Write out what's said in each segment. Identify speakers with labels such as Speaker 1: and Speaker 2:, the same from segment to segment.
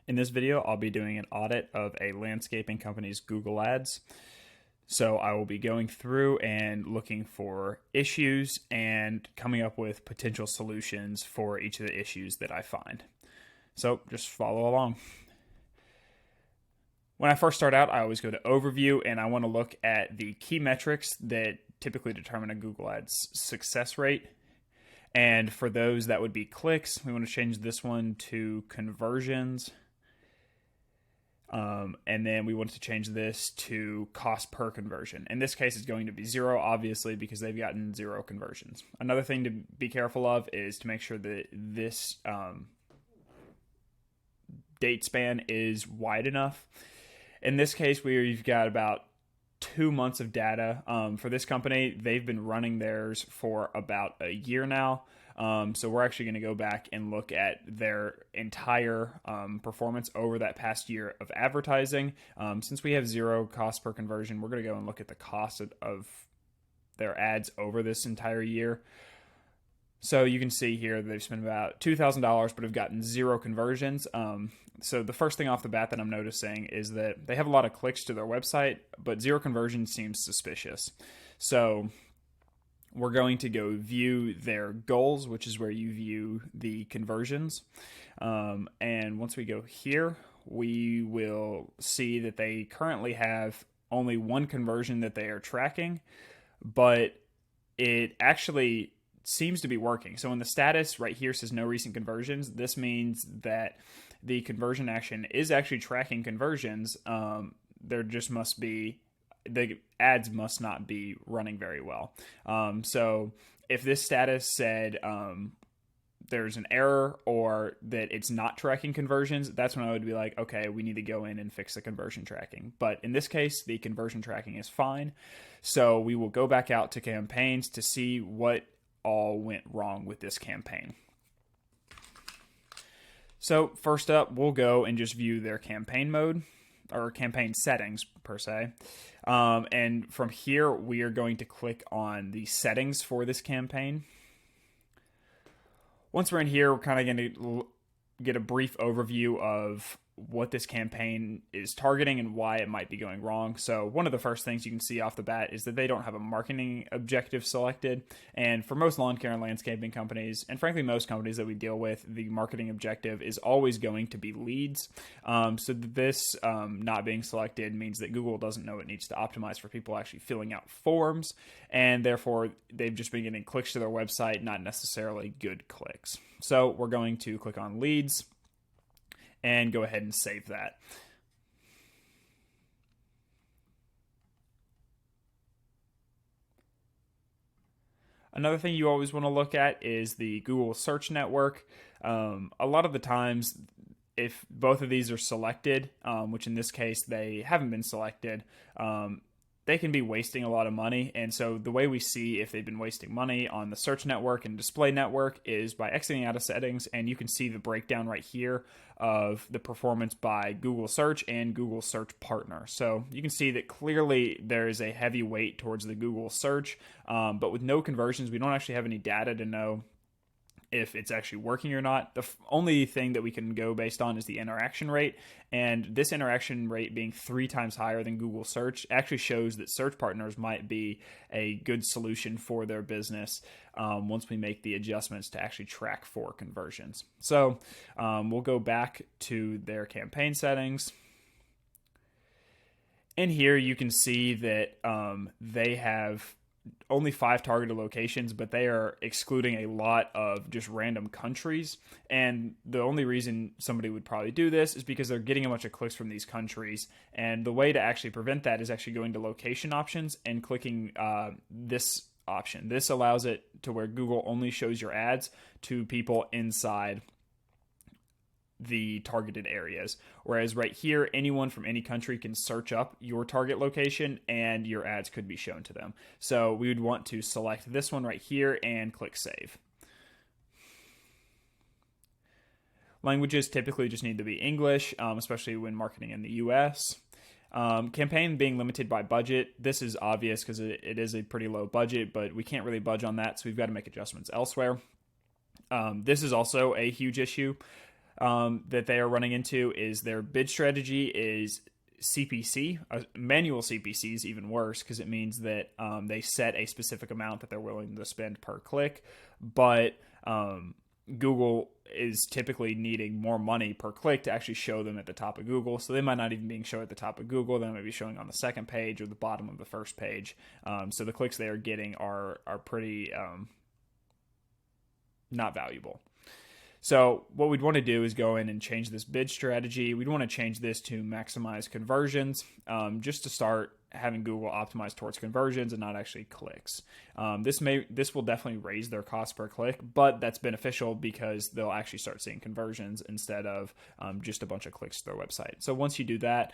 Speaker 1: In this video, I'll be doing an audit of a landscaping company's Google Ads. So I will be going through and looking for issues and coming up with potential solutions for each of the issues that I find. So just follow along. When I first start out, I always go to Overview, and I want to look at the key metrics that typically determine a Google Ads success rate. And for those, that would be clicks. We want to change this one to conversions. And then we want to change this to cost per conversion. In this case, it's going to be 0, obviously, because they've gotten 0 conversions. Another thing to be careful of is to make sure that this date span is wide enough. In this case, we've got about 2 months of data. For this company, they've been running theirs for about a year now. So we're actually going to go back and look at their entire performance over that past year of advertising. Since we have 0 cost per conversion, we're going to go and look at the cost of their ads over this entire year. So you can see here they've spent about $2,000 but have gotten 0 conversions. So the first thing off the bat that I'm noticing is that they have a lot of clicks to their website, but 0 conversions seems suspicious. So we're going to go view their goals, which is where you view the conversions. And once we go here, we will see that they currently have only 1 conversion that they are tracking, but it actually seems to be working. So in the status right here says no recent conversions. This means that the conversion action is actually tracking conversions. There just must be, the ads must not be running very well. So if this status said there's an error or that it's not tracking conversions, that's when I would be like, okay, we need to go in and fix the conversion tracking. But in this case, the conversion tracking is fine. So we will go back out to campaigns to see what all went wrong with this campaign. So first up, we'll go and just view their campaign mode, or campaign settings per se. And from here, we are going to click on the settings for this campaign. Once we're in here, we're kind of going to get a brief overview of what this campaign is targeting and why it might be going wrong. So one of the first things you can see off the bat is that they don't have a marketing objective selected. And for most lawn care and landscaping companies, and frankly most companies that we deal with, the marketing objective is always going to be leads. So this not being selected means that Google doesn't know it needs to optimize for people actually filling out forms, and therefore they've just been getting clicks to their website, not necessarily good clicks. So we're going to click on leads and go ahead and save that. Another thing you always want to look at is the Google search network. A lot of the times, if both of these are selected, which in this case they haven't been selected, they can be wasting a lot of money. And so the way we see if they've been wasting money on the search network and display network is by exiting out of settings, and you can see the breakdown right here of the performance by Google search and Google search partner. So you can see that clearly there is a heavy weight towards the Google search, but with no conversions, we don't actually have any data to know if it's actually working or not. The only thing that we can go based on is the interaction rate, and this interaction rate being 3 times higher than Google search actually shows that search partners might be a good solution for their business once we make the adjustments to actually track for conversions. So we'll go back to their campaign settings. In here you can see that they have only 5 targeted locations, but they are excluding a lot of just random countries. And the only reason somebody would probably do this is because they're getting a bunch of clicks from these countries. And the way to actually prevent that is actually going to location options and clicking this option. This allows it to where Google only shows your ads to people inside the targeted areas, whereas right here anyone from any country can search up your target location and your ads could be shown to them. So we would want to select this one right here and click save. Languages typically just need to be English, especially when marketing in the US. Campaign being limited by budget. This is obvious because it is a pretty low budget, but we can't really budge on that, so we've got to make adjustments elsewhere. This is also a huge issue. that they are running into is their bid strategy is CPC. Manual CPC is even worse because it means that they set a specific amount that they're willing to spend per click, but Google is typically needing more money per click to actually show them at the top of Google. So they might not even being shown at the top of Google. They might be showing on the second page or the bottom of the first page. So the clicks they are getting are pretty not valuable. So what we'd want to do is go in and change this bid strategy. We'd want to change this to maximize conversions, just to start having Google optimize towards conversions and not actually clicks. This will definitely raise their cost per click, but that's beneficial because they'll actually start seeing conversions instead of just a bunch of clicks to their website. So once you do that,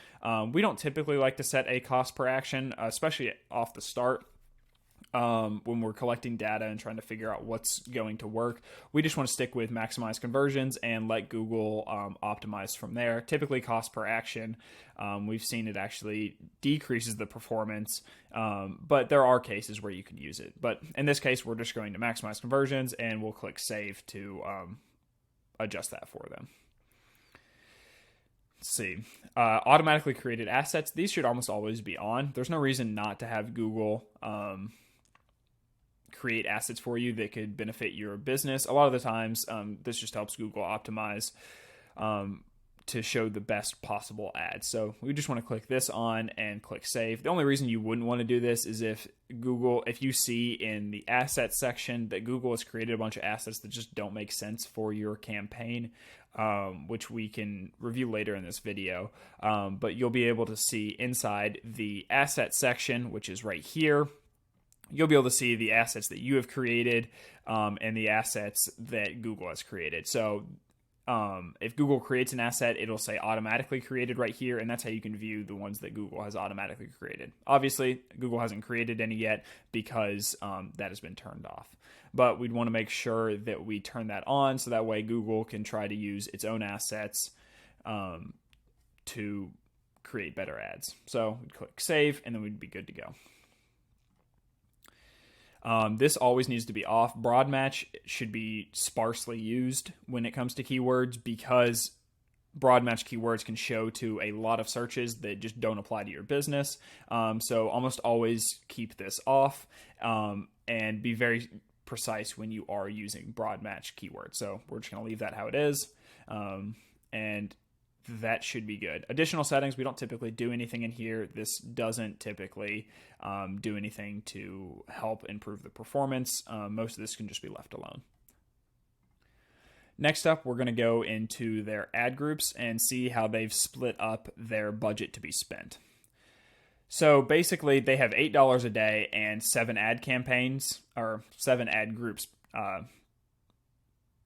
Speaker 1: we don't typically like to set a cost per action, especially off the start. When we're collecting data and trying to figure out what's going to work, we just want to stick with maximize conversions and let Google optimize from there. Typically cost per action, we've seen it actually decreases the performance, but there are cases where you can use it. But in this case, we're just going to maximize conversions and we'll click save to adjust that for them. Let's see. Automatically created assets. These should almost always be on. There's no reason not to have Google create assets for you that could benefit your business. A lot of the times, this just helps Google optimize to show the best possible ads. So we just want to click this on and click save. The only reason you wouldn't want to do this is if you see in the assets section that Google has created a bunch of assets that just don't make sense for your campaign, which we can review later in this video. But you'll be able to see inside the asset section, which is right here, you'll be able to see the assets that you have created and the assets that Google has created. So if Google creates an asset, it'll say automatically created right here, and that's how you can view the ones that Google has automatically created. Obviously, Google hasn't created any yet because that has been turned off. But we'd want to make sure that we turn that on so that way Google can try to use its own assets to create better ads. So we'd click save, and then we'd be good to go. This always needs to be off. Broad match should be sparsely used when it comes to keywords because broad match keywords can show to a lot of searches that just don't apply to your business. So almost always keep this off and be very precise when you are using broad match keywords. So we're just going to leave that how it is. And that should be good. Additional settings, we don't typically do anything in here. This doesn't typically do anything to help improve the performance. Most of this can just be left alone. Next up, we're going to go into their ad groups and see how they've split up their budget to be spent. So basically, they have $8 a day and 7 ad campaigns, or 7 ad groups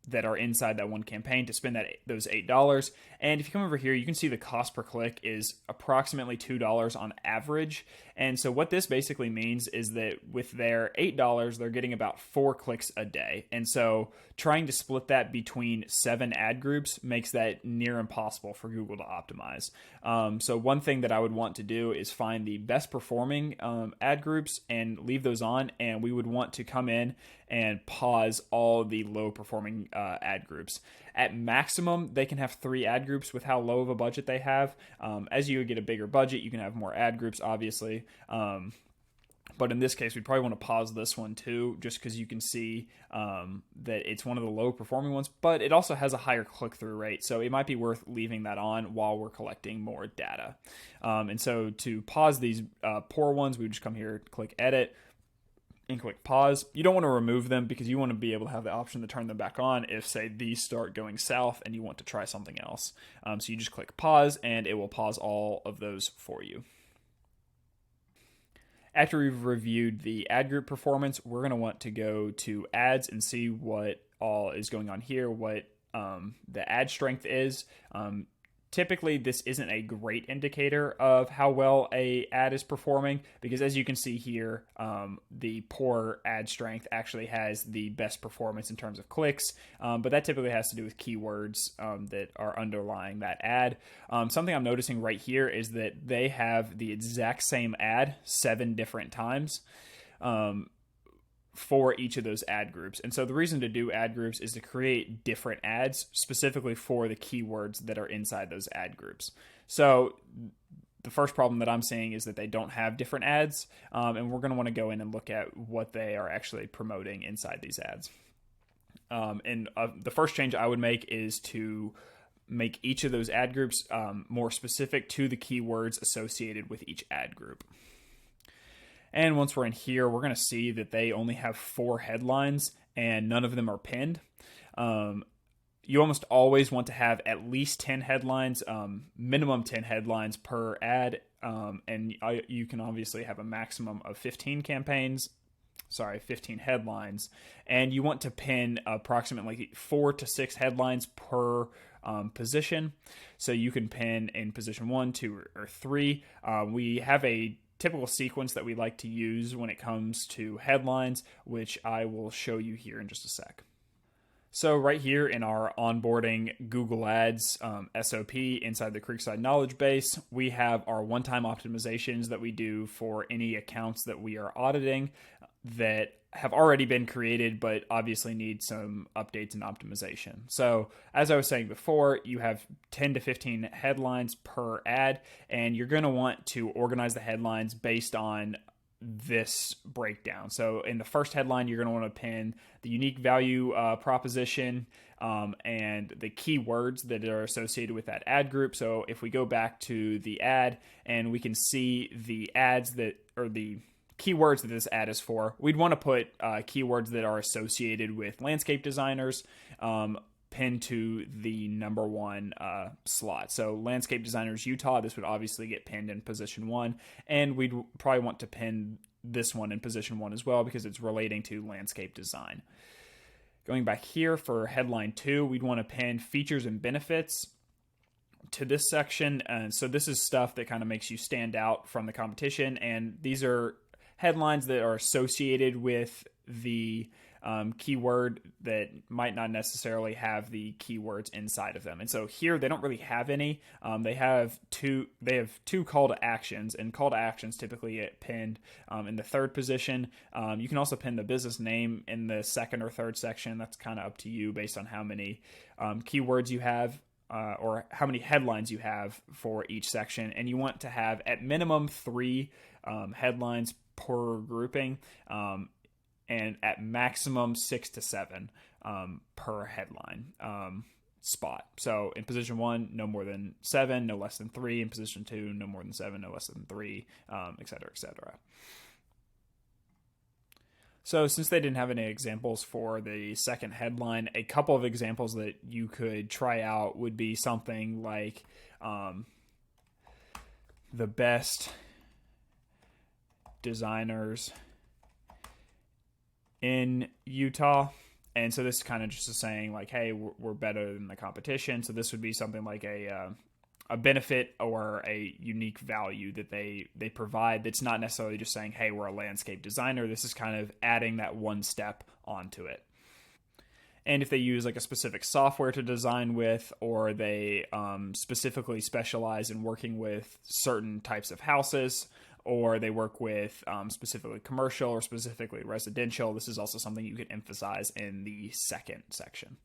Speaker 1: that are inside that one campaign to spend those $8. And if you come over here, you can see the cost per click is approximately $2 on average. And so what this basically means is that with their $8, they're getting about 4 clicks a day. And so trying to split that between 7 ad groups makes that near impossible for Google to optimize. So one thing that I would want to do is find the best performing ad groups and leave those on. And we would want to come in and pause all the low performing ad groups. At maximum, they can have 3 ad groups with how low of a budget they have. As you get a bigger budget, you can have more ad groups, obviously. But in this case, we'd probably want to pause this one too, just because you can see that it's one of the low performing ones, but it also has a higher click-through rate. So it might be worth leaving that on while we're collecting more data. And so to pause these poor ones, we would just come here, click edit, and click pause. You don't want to remove them because you want to be able to have the option to turn them back on if, say, these start going south and you want to try something else. So you just click pause and it will pause all of those for you. After we've reviewed the ad group performance, we're going to want to go to ads and see what all is going on here, what the ad strength is. Typically, this isn't a great indicator of how well a ad is performing because, as you can see here, the poor ad strength actually has the best performance in terms of clicks, but that typically has to do with keywords that are underlying that ad. Something I'm noticing right here is that they have the exact same ad 7 different times. for each of those ad groups. And so the reason to do ad groups is to create different ads specifically for the keywords that are inside those ad groups. So the first problem that I'm seeing is that they don't have different ads, and we're going to want to go in and look at what they are actually promoting inside these ads. The first change I would make is to make each of those ad groups more specific to the keywords associated with each ad group. And once we're in here, we're going to see that they only have 4 headlines and none of them are pinned. You almost always want to have at least 10 headlines, minimum 10 headlines per ad. And you can obviously have a maximum of 15 headlines. And you want to pin approximately 4 to 6 headlines per position. So you can pin in position 1, 2, or 3. We have a typical sequence that we like to use when it comes to headlines, which I will show you here in just a sec. So right here in our onboarding Google Ads SOP inside the Creekside knowledge base, we have our one-time optimizations that we do for any accounts that we are auditing that have already been created, but obviously need some updates and optimization. So as I was saying before, you have 10 to 15 headlines per ad, and you're going to want to organize the headlines based on this breakdown. So in the first headline, you're going to want to pin the unique value proposition and the keywords that are associated with that ad group. So if we go back to the ad and we can see the ads that, or the keywords that this ad is for, we'd want to put keywords that are associated with landscape designers pinned to the number 1 slot. So landscape designers Utah, this would obviously get pinned in position 1, and we'd probably want to pin this one in position 1 as well because it's relating to landscape design. Going back here for headline 2, we'd want to pin features and benefits to this section. And so this is stuff that kind of makes you stand out from the competition, and these are headlines that are associated with the keyword that might not necessarily have the keywords inside of them. And so here they don't really have any. They have two call to actions, and call to actions typically get pinned in the 3rd position. You can also pin the business name in the 2nd or 3rd section. That's kind of up to you based on how many keywords you have. Or how many headlines you have for each section. And you want to have at minimum 3 headlines per grouping, and at maximum 6 to 7 per headline spot. So in position 1, no more than 7, no less than 3. In position 2, no more than 7, no less than 3, et cetera, et cetera. So since they didn't have any examples for the second headline, a couple of examples that you could try out would be something like the best designers in Utah. And so this is kind of just saying like, hey, we're better than the competition. So this would be something like a benefit or a unique value that they provide that's not necessarily just saying, hey, we're a landscape designer. This is kind of adding that one step onto it. And if they use like a specific software to design with, or they specifically specialize in working with certain types of houses, or they work with specifically commercial or specifically residential, this is also something you can emphasize in the 2nd section.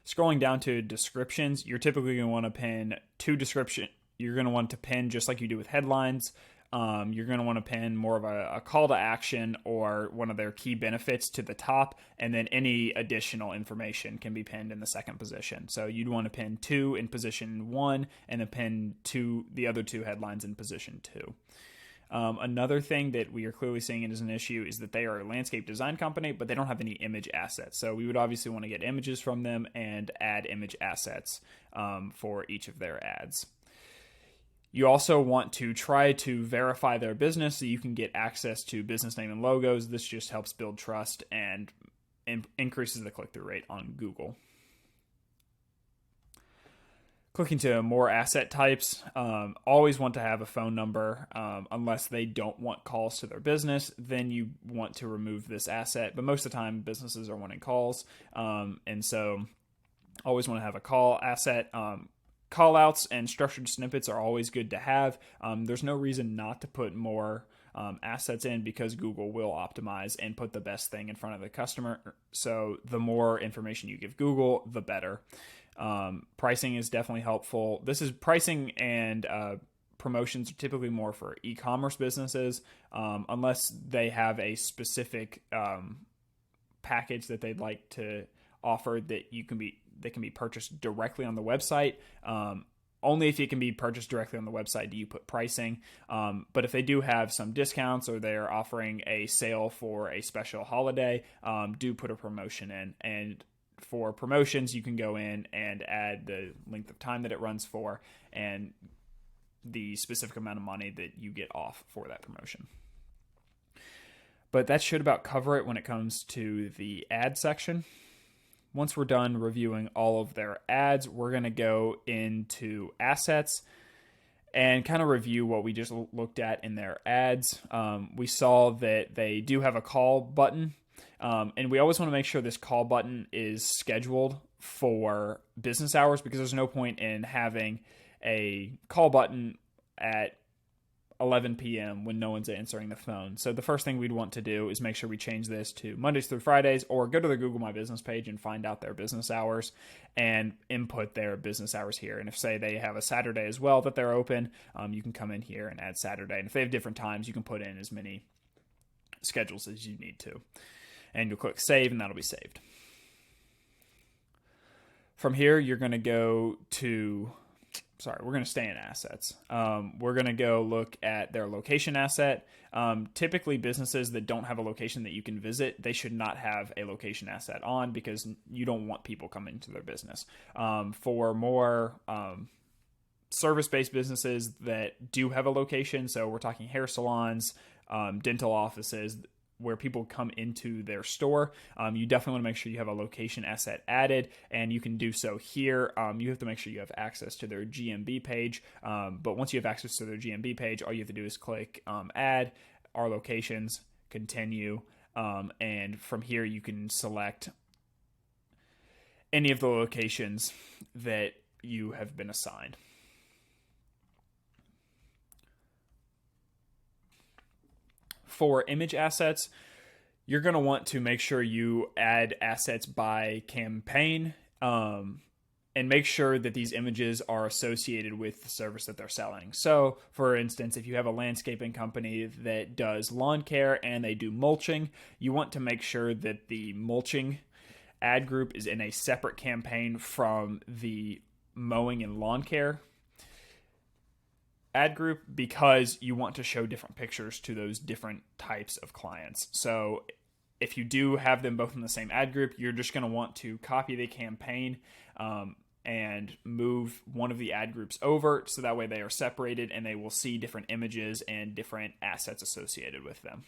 Speaker 1: Scrolling down to descriptions, you're typically going to want to pin 2 description. You're going to want to pin just like you do with headlines. You're going to want to pin more of a call to action or one of their key benefits to the top, and then any additional information can be pinned in the 2nd position. So you'd want to pin 2 in position 1 and then pin the other 2 headlines in position 2. Another thing that we are clearly seeing as an issue is that they are a landscape design company, but they don't have any image assets. So we would obviously want to get images from them and add image assets for each of their ads. You also want to try to verify their business so you can get access to business name and logos. This just helps build trust and increases the click-through rate on Google. Clicking to more asset types, always want to have a phone number. Unless they don't want calls to their business, then you want to remove this asset. But most of the time, businesses are wanting calls. And so always want to have a call asset. Callouts and structured snippets are always good to have. There's no reason not to put more assets in, because Google will optimize and put the best thing in front of the customer. So the more information you give Google, the better. Pricing is definitely helpful. This is pricing and promotions are typically more for e-commerce businesses, unless they have a specific package that they'd like to offer that can be purchased directly on the website. Only if it can be purchased directly on the website do you put pricing. But if they do have some discounts or they're offering a sale for a special holiday, do put a promotion in. And for promotions, you can go in and add the length of time that it runs for and the specific amount of money that you get off for that promotion. But that should about cover it when it comes to the ad section. Once we're done reviewing all of their ads, we're going to go into assets and kind of review what we just looked at in their ads. We saw that they do have a call button, and we always want to make sure this call button is scheduled for business hours, because there's no point in having a call button at 11 p.m. when no one's answering the phone. So the first thing we'd want to do is make sure we change this to Mondays through Fridays, or go to the Google My Business page and find out their business hours and input their business hours here. And if, say, they have a Saturday as well that they're open, you can come in here and add Saturday. And if they have different times, you can put in as many schedules as you need to. And you'll click Save, and that'll be saved. From here, you're going to go to... we're going to stay in assets. We're going to go look at their location asset. Typically, businesses that don't have a location that you can visit, they should not have a location asset on, because you don't want people coming to their business. For more service-based businesses that do have a location, so we're talking hair salons, dental offices, where people come into their store, you definitely want to make sure you have a location asset added, and you can do so here. You have to make sure you have access to their GMB page, but once you have access to their GMB page, all you have to do is click Add, Our Locations, Continue, and from here you can select any of the locations that you have been assigned. For image assets, you're going to want to make sure you add assets by campaign, and make sure that these images are associated with the service that they're selling. So, for instance, if you have a landscaping company that does lawn care and they do mulching, you want to make sure that the mulching ad group is in a separate campaign from the mowing and lawn care ad group, because you want to show different pictures to those different types of clients. So if you do have them both in the same ad group, you're just going to want to copy the campaign and move one of the ad groups over, so that way they are separated and they will see different images and different assets associated with them.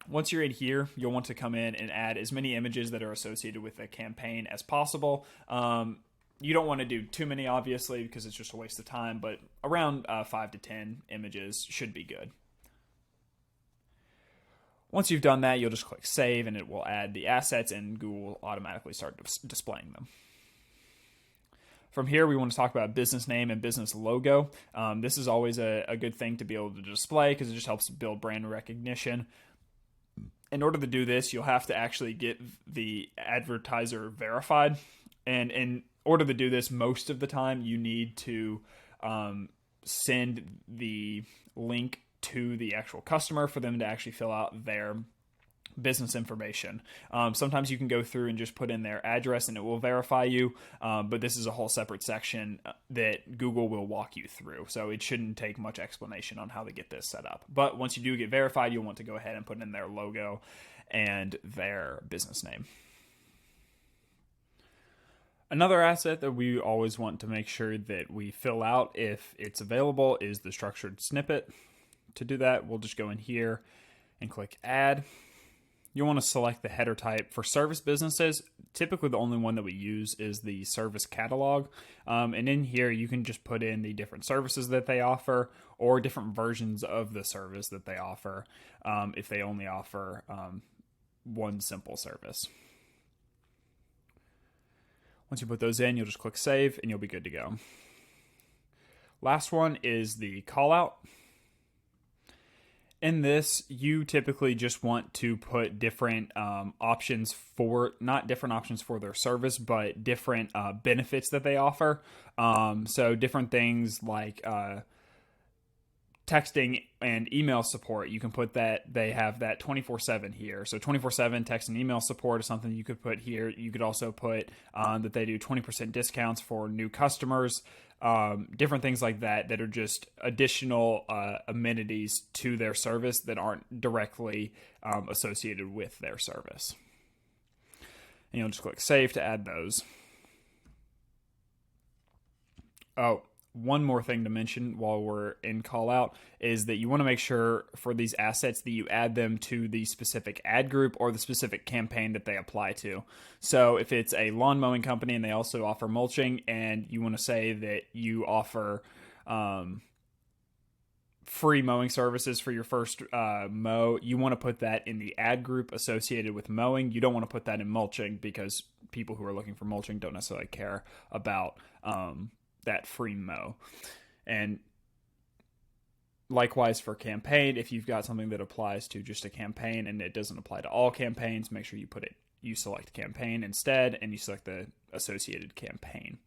Speaker 1: Once you're in here, you'll want to come in and add as many images that are associated with the campaign as possible. You don't want to do too many, obviously, because it's just a waste of time, but around 5 to 10 images should be good. Once you've done that, you'll just click Save, and it will add the assets, and Google will automatically start displaying them. From here, we want to talk about business name and business logo. This is always a good thing to be able to display, because it just helps build brand recognition. In order to do this, you'll have to actually get the advertiser verified, and in order to do this, most of the time you need to send the link to the actual customer for them to actually fill out their business information. Sometimes you can go through and just put in their address and it will verify you, but this is a whole separate section that Google will walk you through, so it shouldn't take much explanation on how to get this set up. But once you do get verified, you'll want to go ahead and put in their logo and their business name. Another asset that we always want to make sure that we fill out if it's available is the structured snippet. To do that, we'll just go in here and click Add. You'll want to select the header type. For service businesses, typically the only one that we use is the service catalog. And in here, you can just put in the different services that they offer, or different versions of the service that they offer, if they only offer one simple service. Once you put those in, you'll just click Save, and you'll be good to go. Last one is the callout. In this, you typically just want to put different options for, not different options for their service, but different benefits that they offer. So different things like texting and email support. You can put that, they have that 24/7 here. So 24/7 text and email support is something you could put here. You could also put that they do 20% discounts for new customers. Different things like that that are just additional amenities to their service that aren't directly associated with their service. And you'll just click Save to add those. Oh, one more thing to mention while we're in callout is that you want to make sure for these assets that you add them to the specific ad group or the specific campaign that they apply to. So if it's a lawn mowing company and they also offer mulching, and you want to say that you offer free mowing services for your first mow, you want to put that in the ad group associated with mowing. You don't want to put that in mulching, because people who are looking for mulching don't necessarily care about that free mow. And likewise for campaign, if you've got something that applies to just a campaign and it doesn't apply to all campaigns, make sure you select campaign instead, and you select the associated campaign.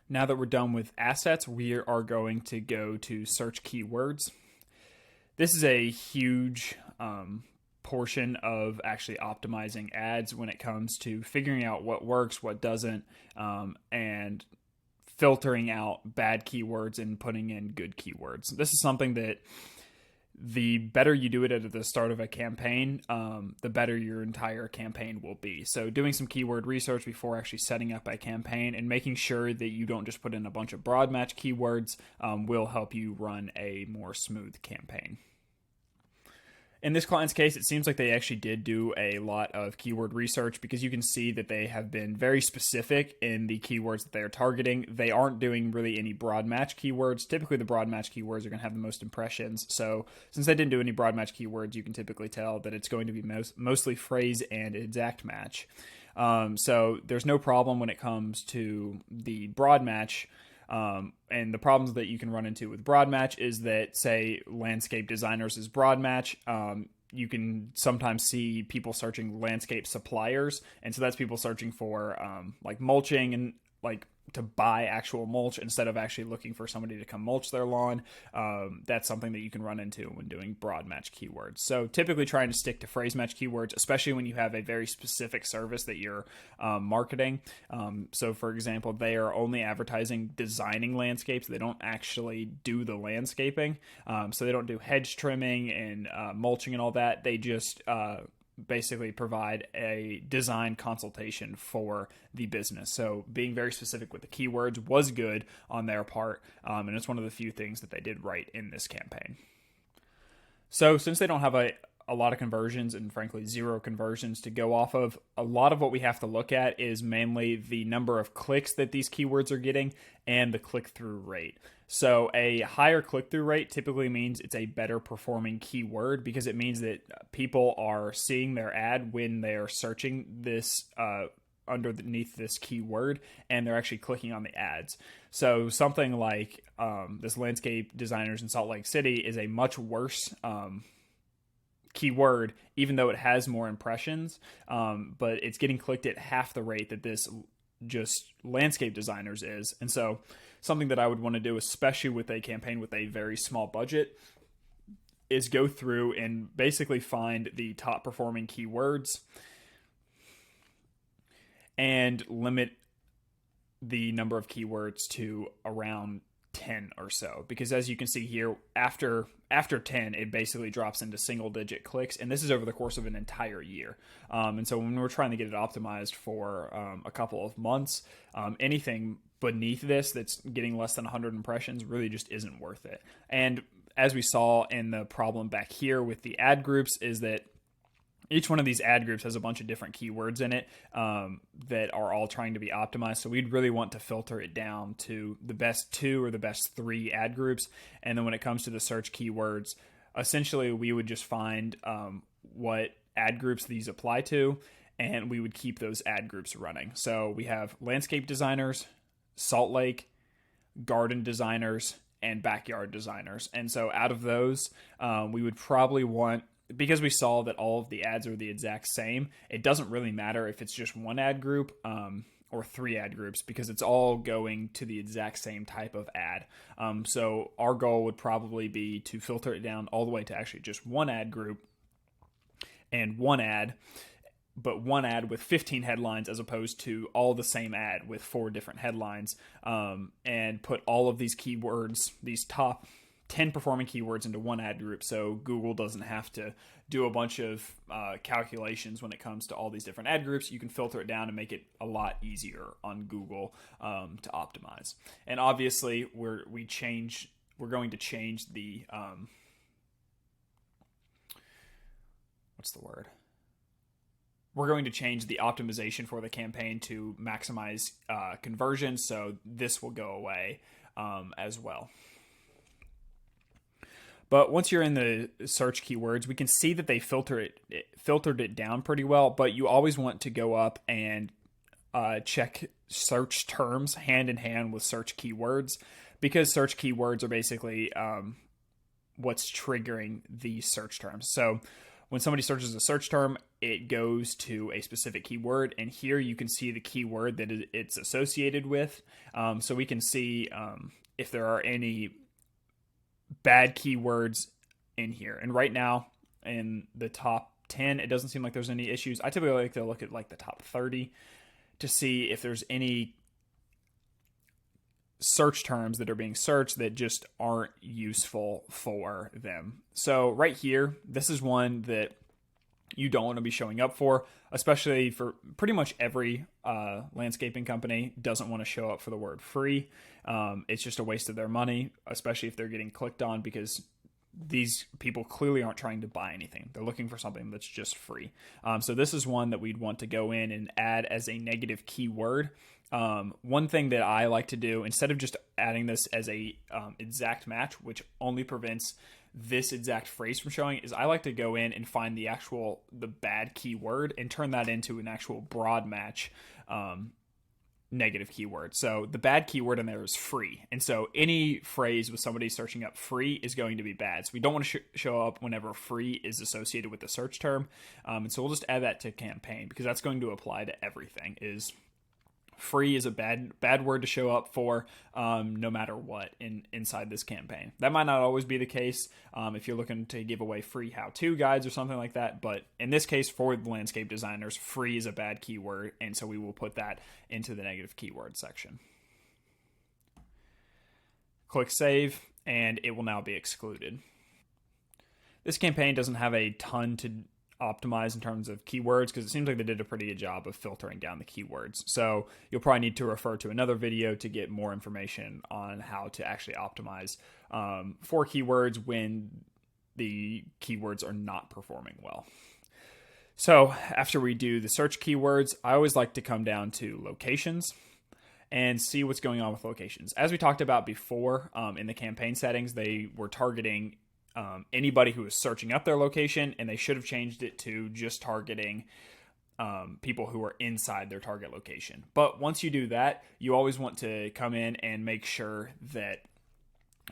Speaker 1: Now that we're done with assets, we are going to go to search keywords. This is a huge portion of actually optimizing ads when it comes to figuring out what works, what doesn't, and filtering out bad keywords and putting in good keywords. This is something that the better you do it at the start of a campaign, the better your entire campaign will be. So doing some keyword research before actually setting up a campaign and making sure that you don't just put in a bunch of broad match keywords will help you run a more smooth campaign. In this client's case, it seems like they actually did do a lot of keyword research, because you can see that they have been very specific in the keywords that they are targeting. They aren't doing really any broad match keywords. Typically, the broad match keywords are going to have the most impressions. So since they didn't do any broad match keywords, you can typically tell that it's going to be mostly phrase and exact match. So there's no problem when it comes to the broad match. And the problems that you can run into with broad match is that, say, landscape designers is broad match. You can sometimes see people searching landscape suppliers. And so that's people searching for like mulching and like to buy actual mulch instead of actually looking for somebody to come mulch their lawn. That's something that you can run into when doing broad match keywords. So typically trying to stick to phrase match keywords, especially when you have a very specific service that you're marketing. So for example, they are only advertising designing landscapes. They don't actually do the landscaping. So they don't do hedge trimming and mulching and all that. They just basically provide a design consultation for the business. So being very specific with the keywords was good on their part, and it's one of the few things that they did right in this campaign. So since they don't have a lot of conversions and frankly zero conversions to go off of, a lot of what we have to look at is mainly the number of clicks that these keywords are getting and the click-through rate. So a higher click-through rate typically means it's a better performing keyword, because it means that people are seeing their ad when they are searching this underneath this keyword, and they're actually clicking on the ads. So something like this landscape designers in Salt Lake City is a much worse keyword, even though it has more impressions, but it's getting clicked at half the rate that this just landscape designers is. And so something that I would want to do, especially with a campaign with a very small budget, is go through and basically find the top performing keywords and limit the number of keywords to around 10 or so, because as you can see here, after 10, it basically drops into single digit clicks, and this is over the course of an entire year. And so when we're trying to get it optimized for a couple of months, anything beneath this that's getting less than 100 impressions really just isn't worth it. And as we saw in the problem back here with the ad groups, is that each one of these ad groups has a bunch of different keywords in it that are all trying to be optimized. So we'd really want to filter it down to the best 2 or the best 3 ad groups. And then when it comes to the search keywords, essentially we would just find what ad groups these apply to, and we would keep those ad groups running. So we have landscape designers, Salt Lake, garden designers, and backyard designers. And so out of those, we would probably want, because we saw that all of the ads are the exact same, it doesn't really matter if it's just one ad group or 3 ad groups, because it's all going to the exact same type of ad. So our goal would probably be to filter it down all the way to actually just one ad group and one ad, but one ad with 15 headlines as opposed to all the same ad with 4 different headlines, and put all of these keywords, these top 10 performing keywords, into one ad group, so Google doesn't have to do a bunch of calculations when it comes to all these different ad groups. You can filter it down and make it a lot easier on Google to optimize. And obviously, we're going to change the we're going to change the optimization for the campaign to maximize conversion, so this will go away as well. But once you're in the search keywords, we can see that they filtered it down pretty well, but you always want to go up and check search terms hand in hand with search keywords, because search keywords are basically what's triggering the search terms. So when somebody searches a search term, it goes to a specific keyword, and here you can see the keyword that it's associated with. So we can see if there are any bad keywords in here. And right now, in the top 10, it doesn't seem like there's any issues. I typically like to look at like the top 30 to see if there's any search terms that are being searched that just aren't useful for them. So right here, this is one that you don't want to be showing up for, especially for pretty much every landscaping company doesn't want to show up for the word free. It's just a waste of their money, especially if they're getting clicked on, because these people clearly aren't trying to buy anything. They're looking for something that's just free. So this is one that we'd want to go in and add as a negative keyword. One thing that I like to do, instead of just adding this as a exact match, which only prevents this exact phrase from showing, is I like to go in and find the bad keyword and turn that into an actual broad match negative keyword. So the bad keyword in there is free. And so any phrase with somebody searching up free is going to be bad. So we don't want to show up whenever free is associated with the search term. And so we'll just add that to campaign, because that's going to apply to everything. Is free is a bad word to show up for, no matter what inside this campaign. That might not always be the case if you're looking to give away free how-to guides or something like that, but in this case, for the landscape designers, free is a bad keyword, and so we will put that into the negative keyword section. Click Save, and it will now be excluded. This campaign doesn't have a ton to optimize in terms of keywords, because it seems like they did a pretty good job of filtering down the keywords. So you'll probably need to refer to another video to get more information on how to actually optimize for keywords when the keywords are not performing well. So after we do the search keywords, I always like to come down to locations and see what's going on with locations. As we talked about before, in the campaign settings, they were targeting anybody who is searching up their location, and they should have changed it to just targeting people who are inside their target location. But once you do that, you always want to come in and make sure that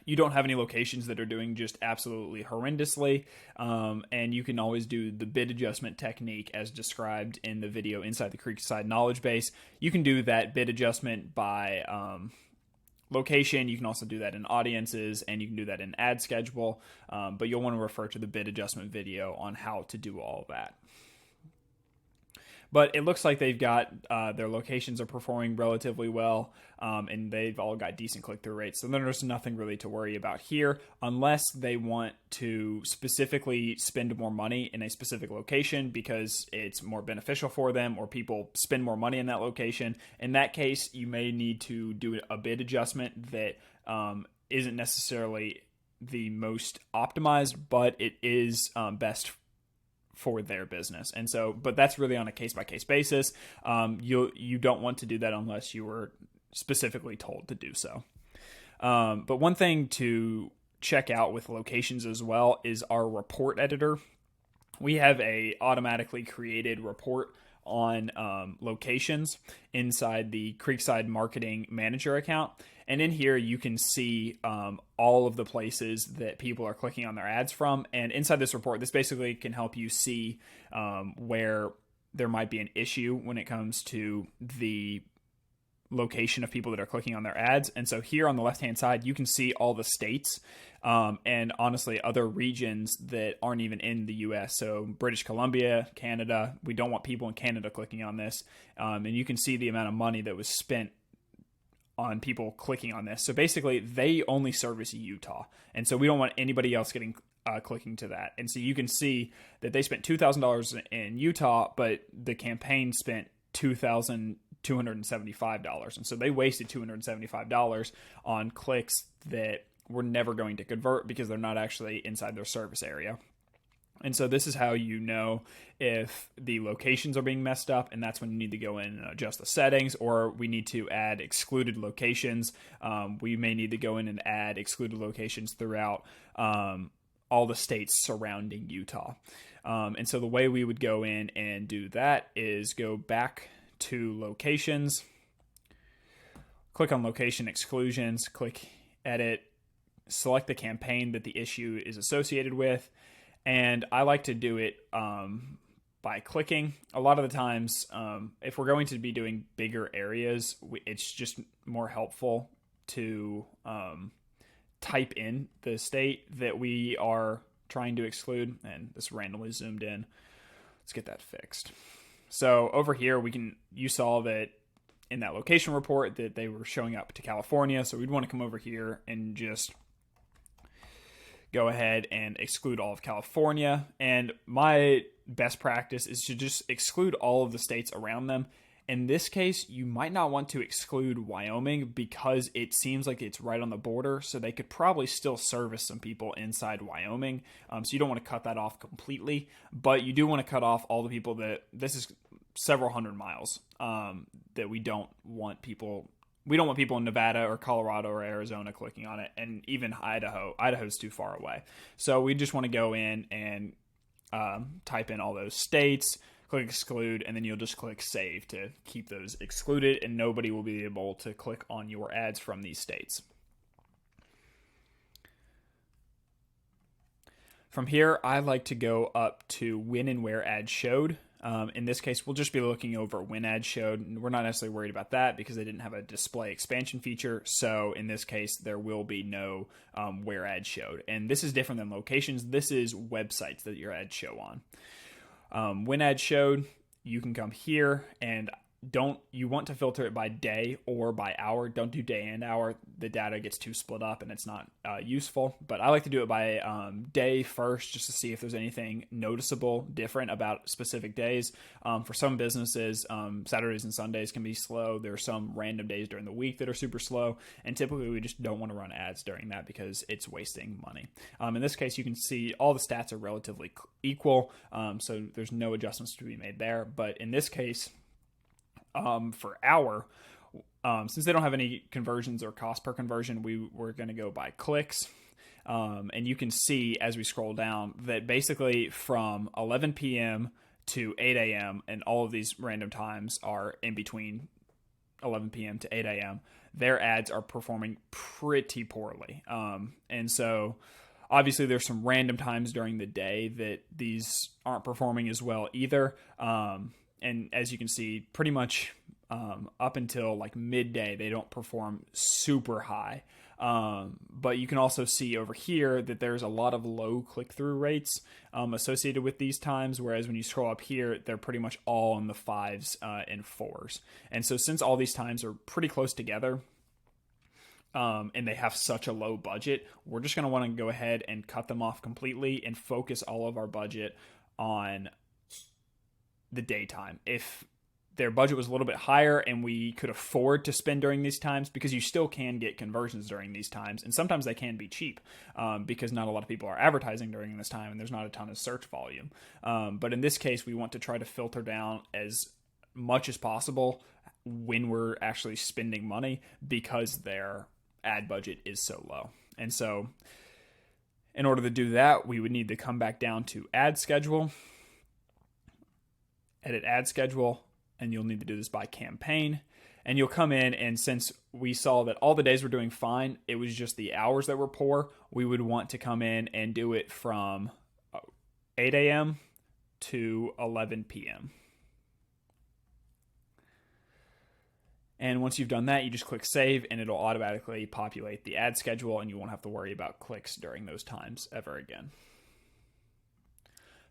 Speaker 1: you don't have any locations that are doing just absolutely horrendously. And you can always do the bid adjustment technique as described in the video inside the Creekside knowledge base. You can do that bid adjustment by location. You can also do that in audiences, and you can do that in ad schedule, but you'll want to refer to the bid adjustment video on how to do all of that. But it looks like they've got their locations are performing relatively well, and they've all got decent click-through rates. So there's nothing really to worry about here, unless they want to specifically spend more money in a specific location because it's more beneficial for them, or people spend more money in that location. In that case, you may need to do a bid adjustment that isn't necessarily the most optimized, but it is best for their business. And so, but that's really on a case-by-case basis. You don't want to do that unless you were specifically told to do so. But one thing to check out with locations as well is our report editor. We have a automatically created report on locations inside the Creekside Marketing Manager account. And in here, you can see all of the places that people are clicking on their ads from. And inside this report, this basically can help you see where there might be an issue when it comes to the location of people that are clicking on their ads. And so here on the left-hand side, you can see all the states and honestly other regions that aren't even in the US. So British Columbia, Canada, we don't want people in Canada clicking on this. And you can see the amount of money that was spent on people clicking on this. So basically they only service Utah. And so we don't want anybody else getting clicking to that. And so you can see that they spent $2,000 in Utah, but the campaign spent $2,275. And so they wasted $275 on clicks that were never going to convert because they're not actually inside their service area. And so this is how you know if the locations are being messed up, and that's when you need to go in and adjust the settings, or we need to add excluded locations. We may need to go in and add excluded locations throughout all the states surrounding Utah. And so the way we would go in and do that is go back to locations, click on location exclusions, click edit, select the campaign that the issue is associated with. And I like to do it by clicking. A lot of the times, if we're going to be doing bigger areas, it's just more helpful to type in the state that we are trying to exclude. And this randomly zoomed in. Let's get that fixed. So over here, you saw that in that location report that they were showing up to California. So we'd want to come over here and just go ahead and exclude all of California. And my best practice is to just exclude all of the states around them. In this case, you might not want to exclude Wyoming because it seems like it's right on the border. So they could probably still service some people inside Wyoming. So you don't want to cut that off completely, but you do want to cut off all the people this is several hundred miles that we don't want people in Nevada or Colorado or Arizona clicking on it, and even Idaho. Idaho's too far away. So we just want to go in and type in all those states, click exclude, and then you'll just click save to keep those excluded, and nobody will be able to click on your ads from these states. From here, I like to go up to when and where ads showed. In this case, we'll just be looking over when ads showed. We're not necessarily worried about that because they didn't have a display expansion feature. So in this case, there will be no where ads showed. And this is different than locations. This is websites that your ads show on. When ads showed, you can come here and you want to filter it by day or by hour. Don't do day and hour. The data gets too split up and it's not useful. But I like to do it by day first just to see if there's anything noticeable different about specific days. For some businesses, Saturdays and Sundays can be slow. There are some random days during the week that are super slow. And typically we just don't want to run ads during that because it's wasting money. In this case, you can see all the stats are relatively equal. So there's no adjustments to be made there. But in this case, for hour, since they don't have any conversions or cost per conversion, we're going to go by clicks. And you can see as we scroll down that basically from 11 p.m. to 8 a.m. and all of these random times are in between 11 p.m. to 8 a.m. Their ads are performing pretty poorly. And so obviously there's some random times during the day that these aren't performing as well either. And as you can see, pretty much up until like midday, they don't perform super high. But you can also see over here that there's a lot of low click-through rates associated with these times, whereas when you scroll up here, they're pretty much all in the 5s and 4s. And so since all these times are pretty close together, and they have such a low budget, we're just going to want to go ahead and cut them off completely and focus all of our budget on the daytime. If their budget was a little bit higher and we could afford to spend during these times, because you still can get conversions during these times, and sometimes they can be cheap because not a lot of people are advertising during this time and there's not a ton of search volume. But in this case, we want to try to filter down as much as possible when we're actually spending money because their ad budget is so low. And so in order to do that, we would need to come back down to ad schedule. edit ad schedule, and you'll need to do this by campaign. And you'll come in, and since we saw that all the days were doing fine, it was just the hours that were poor, we would want to come in and do it from 8 a.m. to 11 p.m. And once you've done that, you just click save, and it'll automatically populate the ad schedule, and you won't have to worry about clicks during those times ever again.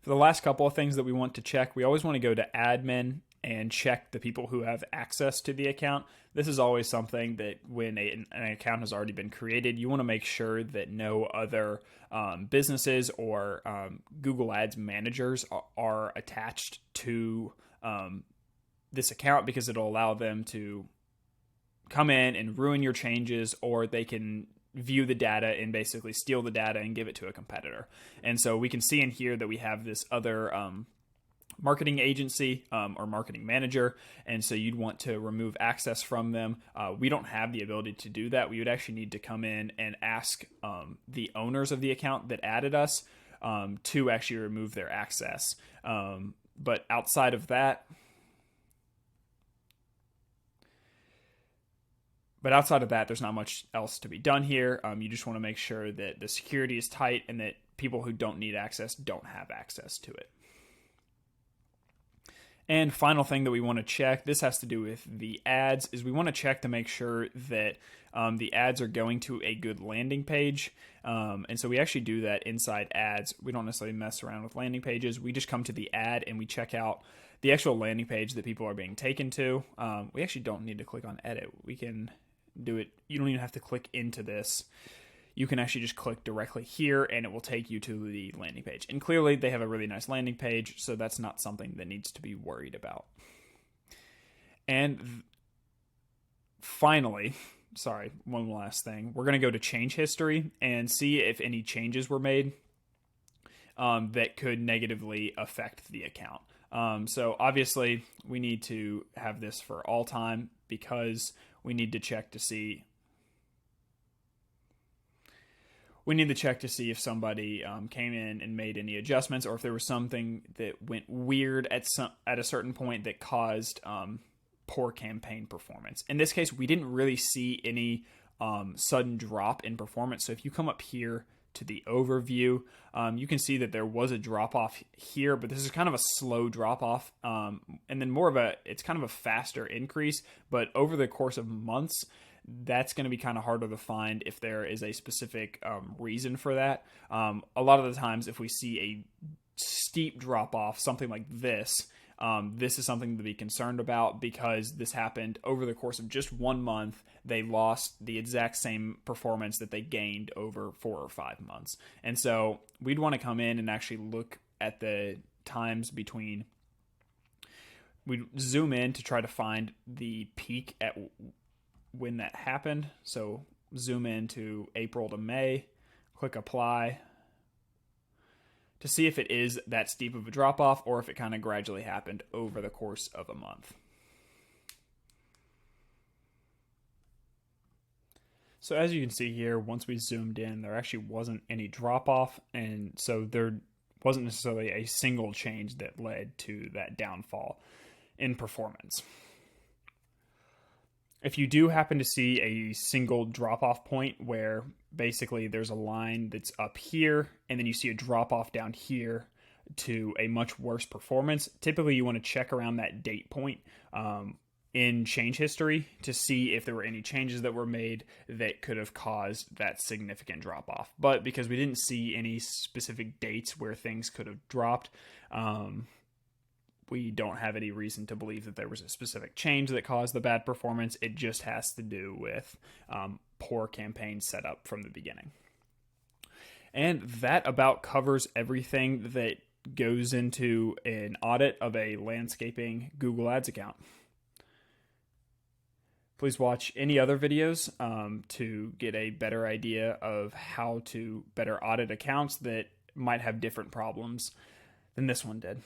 Speaker 1: For the last couple of things that we want to check, we always want to go to admin and check the people who have access to the account. This is always something that when an account has already been created, you want to make sure that no other businesses or Google Ads managers are attached to this account, because it'll allow them to come in and ruin your changes, or they can view the data and basically steal the data and give it to a competitor. And so we can see in here that we have this other marketing agency or marketing manager, and so you'd want to remove access from them. We don't have the ability to do that. We would actually need to come in and ask the owners of the account that added us to actually remove their access. But outside of that, there's not much else to be done here. You just want to make sure that the security is tight and that people who don't need access don't have access to it. And final thing that we want to check, this has to do with the ads, is we want to check to make sure that the ads are going to a good landing page. And so we actually do that inside ads. We don't necessarily mess around with landing pages. We just come to the ad and we check out the actual landing page that people are being taken to. We actually don't need to click on edit. We can do it. You don't even have to click into this. You can actually just click directly here and it will take you to the landing page. And clearly they have a really nice landing page, so that's not something that needs to be worried about. And finally, one last thing. We're going to go to change history and see if any changes were made that could negatively affect the account. So obviously we need to have this for all time, because we need to check to see if somebody came in and made any adjustments, or if there was something that went weird at a certain point that caused poor campaign performance. In this case, we didn't really see any sudden drop in performance. So if you come up here to the overview, you can see that there was a drop off here, but this is kind of a slow drop off, and then it's kind of a faster increase. But over the course of months, that's going to be kind of harder to find if there is a specific reason for that. A lot of the times, if we see a steep drop off, something like this, this is something to be concerned about, because this happened over the course of just 1 month. They lost the exact same performance that they gained over 4 or 5 months. And so we'd want to come in and actually look at the times between. We'd zoom in to try to find the peak at when that happened. So zoom in to April to May, click apply to see if it is that steep of a drop off, or if it kind of gradually happened over the course of a month. So as you can see here, once we zoomed in, there actually wasn't any drop off, and so there wasn't necessarily a single change that led to that downfall in performance. If you do happen to see a single drop-off point where basically there's a line that's up here and then you see a drop-off down here to a much worse performance, typically you want to check around that date point in change history to see if there were any changes that were made that could have caused that significant drop-off. But because we didn't see any specific dates where things could have dropped, we don't have any reason to believe that there was a specific change that caused the bad performance. It just has to do with poor campaign setup from the beginning. And that about covers everything that goes into an audit of a landscaping Google Ads account. Please watch any other videos to get a better idea of how to better audit accounts that might have different problems than this one did.